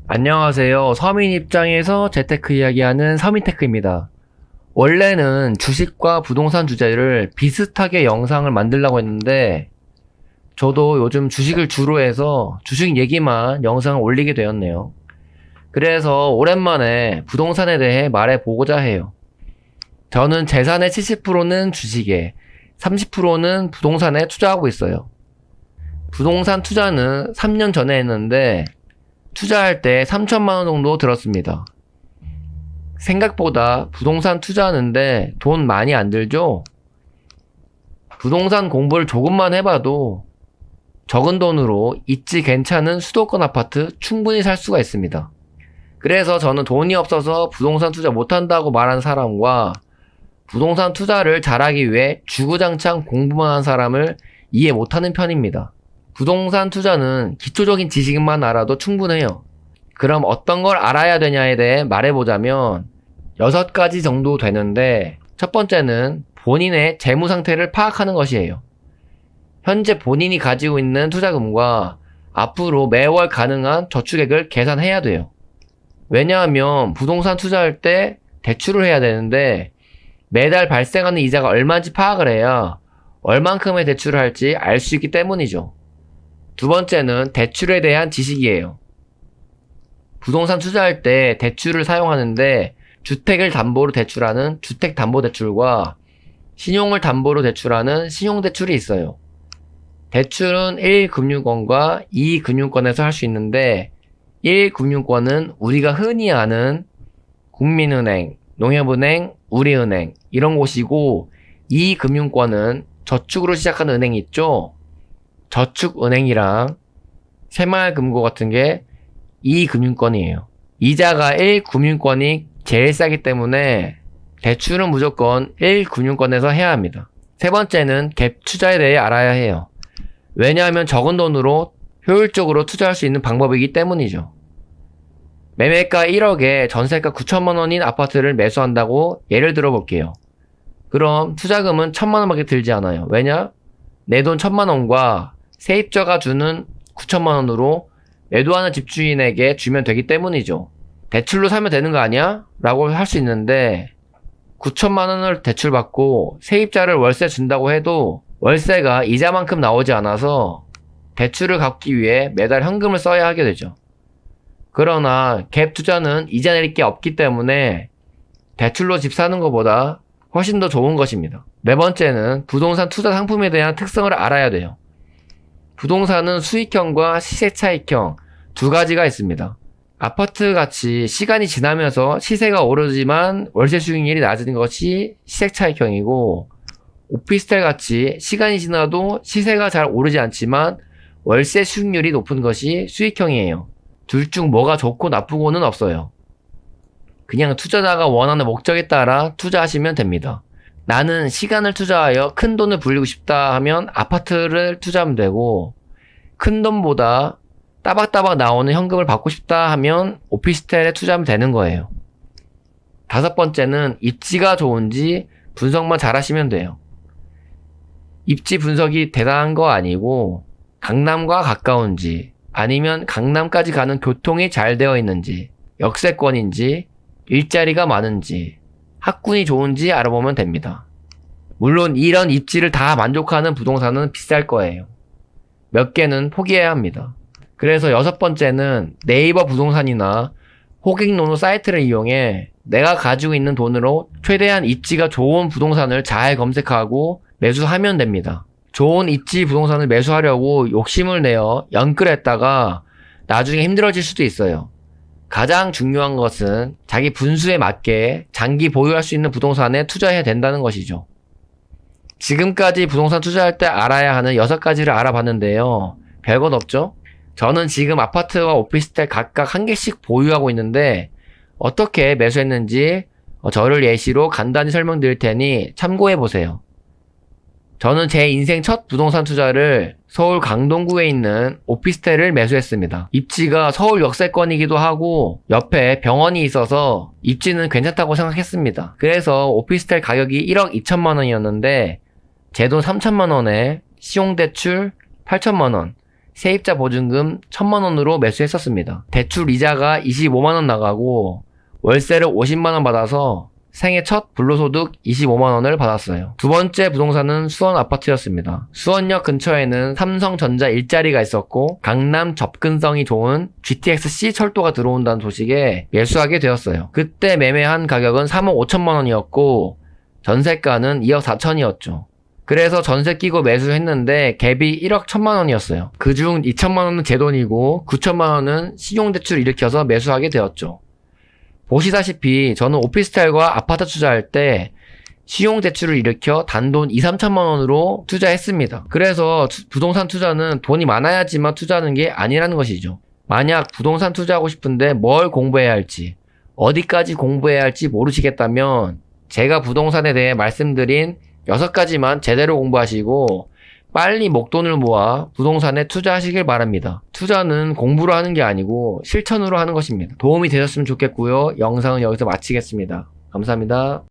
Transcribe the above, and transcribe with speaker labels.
Speaker 1: 안녕하세요. 서민 입장에서 재테크 이야기하는 서민테크입니다. 원래는 주식과 부동산 주제를 비슷하게 영상을 만들려고 했는데 저도 요즘 주식을 주로 해서 주식 얘기만 영상을 올리게 되었네요. 그래서 오랜만에 부동산에 대해 말해보고자 해요. 저는 재산의 70%는 주식에 30%는 부동산에 투자하고 있어요. 부동산 투자는 3년 전에 했는데 투자할 때 3천만 원 정도 들었습니다. 생각보다 부동산 투자하는데 돈 많이 안 들죠? 부동산 공부를 조금만 해봐도 적은 돈으로 입지 괜찮은 수도권 아파트 충분히 살 수가 있습니다. 그래서 저는 돈이 없어서 부동산 투자 못한다고 말하는 사람과 부동산 투자를 잘하기 위해 주구장창 공부만 한 사람을 이해 못하는 편입니다. 부동산 투자는 기초적인 지식만 알아도 충분해요. 그럼 어떤 걸 알아야 되냐에 대해 말해보자면 6가지 정도 되는데 첫 번째는 본인의 재무 상태를 파악하는 것이에요. 현재 본인이 가지고 있는 투자금과 앞으로 매월 가능한 저축액을 계산해야 돼요. 왜냐하면 부동산 투자할 때 대출을 해야 되는데 매달 발생하는 이자가 얼마인지 파악을 해야 얼만큼의 대출을 할지 알 수 있기 때문이죠. 두 번째는 대출에 대한 지식이에요. 부동산 투자할 때 대출을 사용하는데 주택을 담보로 대출하는 주택담보대출과 신용을 담보로 대출하는 신용대출이 있어요. 대출은 1금융권과 2금융권에서 할 수 있는데 1금융권은 우리가 흔히 아는 국민은행, 농협은행, 우리은행 이런 곳이고 2금융권은 저축으로 시작하는 은행이 있죠. 저축은행이랑 새마을금고 같은 게 2금융권이에요. 이자가 1금융권이 제일 싸기 때문에 대출은 무조건 1금융권에서 해야 합니다. 세 번째는 갭 투자에 대해 알아야 해요. 왜냐하면 적은 돈으로 효율적으로 투자할 수 있는 방법이기 때문이죠. 매매가 1억에 전세가 9천만 원인 아파트를 매수한다고 예를 들어 볼게요. 그럼 투자금은 1천만 원밖에 들지 않아요. 왜냐? 내 돈 1천만 원과 세입자가 주는 9천만 원으로 매도하는 집주인에게 주면 되기 때문이죠. 대출로 사면 되는 거 아니야? 라고 할 수 있는데 9천만 원을 대출받고 세입자를 월세 준다고 해도 월세가 이자만큼 나오지 않아서 대출을 갚기 위해 매달 현금을 써야 하게 되죠. 그러나 갭 투자는 이자 내릴 게 없기 때문에 대출로 집 사는 것보다 훨씬 더 좋은 것입니다. 네 번째는 부동산 투자 상품에 대한 특성을 알아야 돼요. 부동산은 수익형과 시세차익형 두 가지가 있습니다. 아파트 같이 시간이 지나면서 시세가 오르지만 월세 수익률이 낮은 것이 시세차익형이고 오피스텔 같이 시간이 지나도 시세가 잘 오르지 않지만 월세 수익률이 높은 것이 수익형이에요. 둘 중 뭐가 좋고 나쁘고는 없어요. 그냥 투자자가 원하는 목적에 따라 투자하시면 됩니다. 나는 시간을 투자하여 큰 돈을 불리고 싶다 하면 아파트를 투자하면 되고 큰 돈보다 따박따박 나오는 현금을 받고 싶다 하면 오피스텔에 투자하면 되는 거예요. 다섯 번째는 입지가 좋은지 분석만 잘 하시면 돼요. 입지 분석이 대단한 거 아니고 강남과 가까운지 아니면 강남까지 가는 교통이 잘 되어 있는지 역세권인지 일자리가 많은지 학군이 좋은지 알아보면 됩니다. 물론 이런 입지를 다 만족하는 부동산은 비쌀 거예요. 몇 개는 포기해야 합니다. 그래서 6번째는 네이버 부동산이나 호갱노노 사이트를 이용해 내가 가지고 있는 돈으로 최대한 입지가 좋은 부동산을 잘 검색하고 매수하면 됩니다. 좋은 입지 부동산을 매수하려고 욕심을 내어 연끌했다가 나중에 힘들어질 수도 있어요. 가장 중요한 것은 자기 분수에 맞게 장기 보유할 수 있는 부동산에 투자해야 된다는 것이죠. 지금까지 부동산 투자할 때 알아야 하는 6가지를 알아봤는데요. 별것 없죠? 저는 지금 아파트와 오피스텔 각각 한 개씩 보유하고 있는데 어떻게 매수했는지 저를 예시로 간단히 설명드릴 테니 참고해보세요. 저는 제 인생 첫 부동산 투자를 서울 강동구에 있는 오피스텔을 매수했습니다. 입지가 서울 역세권이기도 하고 옆에 병원이 있어서 입지는 괜찮다고 생각했습니다. 그래서 오피스텔 가격이 1억 2천만 원이었는데 제 돈 3천만 원에 시용대출 8천만 원, 세입자 보증금 1,000만원으로 매수했었습니다. 대출 이자가 25만원 나가고 월세를 50만원 받아서 생애 첫 불로소득 25만원을 받았어요. 두 번째 부동산은 수원 아파트였습니다. 수원역 근처에는 삼성전자 일자리가 있었고 강남 접근성이 좋은 GTX-C 철도가 들어온다는 소식에 매수하게 되었어요. 그때 매매한 가격은 3억 5천만원이었고 전세가는 2억 4천이었죠. 그래서 전세 끼고 매수했는데 갭이 1억 1천만원이었어요. 그중 2천만원은 제 돈이고 9천만원은 신용대출 일으켜서 매수하게 되었죠. 보시다시피 저는 오피스텔과 아파트 투자할 때 신용대출을 일으켜 단돈 2, 3천만 원으로 투자했습니다. 그래서 부동산 투자는 돈이 많아야지만 투자하는 게 아니라는 것이죠. 만약 부동산 투자하고 싶은데 뭘 공부해야 할지, 어디까지 공부해야 할지 모르시겠다면 제가 부동산에 대해 말씀드린 6가지만 제대로 공부하시고 빨리 목돈을 모아 부동산에 투자하시길 바랍니다. 투자는 공부로 하는 게 아니고 실천으로 하는 것입니다. 도움이 되셨으면 좋겠고요. 영상은 여기서 마치겠습니다. 감사합니다.